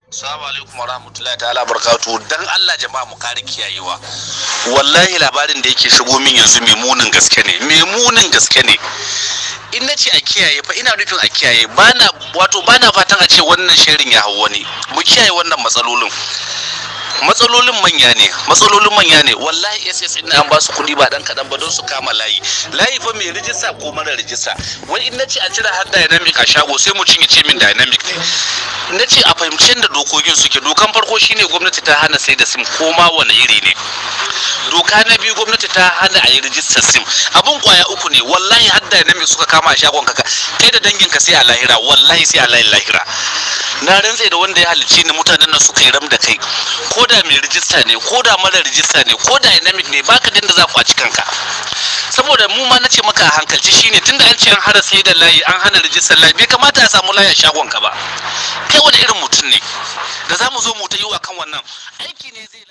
Assalamu alaikum warahmatullahi ta'ala barakatuhu. Dan Allah jama'a mu kare kiyayewa. Wallahi labarin da yake shigo min yanzu mai munin gaske ne. Mai munin gaske ne. In nace a kiyaye fa ina nufin a kiyaye. Bana fatan a ce wannan shirin ya hau wani. Mu kiyaye wannan matsalolin manya ne wallahi SS din an ba su kuɗi ba dan kadan ba don su kama layi fa mai rijista ko mara rijista. Wai in nace a cire har dynamic a shago sai mu cinye ce min dynamic ne. Nace a fahimci da dokokin suke. Dokan farko shine gwamnati ta hana sai da sim ko ma wani iri ne. Doka na biyu gwamnati ta hana a yi rijistar sim. Abun kwaya uku ne wallahi har dynamic suka kama a shagon ka kai da dangin ka sai a lahira, wallahi sai a lahira. Na rantse da wanda ya halicci ni mutanen nan suka yi ram da kai, ko da mai rijista ne ko da mara rijista ne ko da dynamic ne baka da za ku a cikin ka. Saboda mu ma nace maka a hankalci shine tunda an ce an hana sai da layi an hana rijistar layi bai kamata a samu layi a shagon ka ba. Kai wani irin mutum ne da za mu zo mu ta yi wa kan wannan aiki ne zai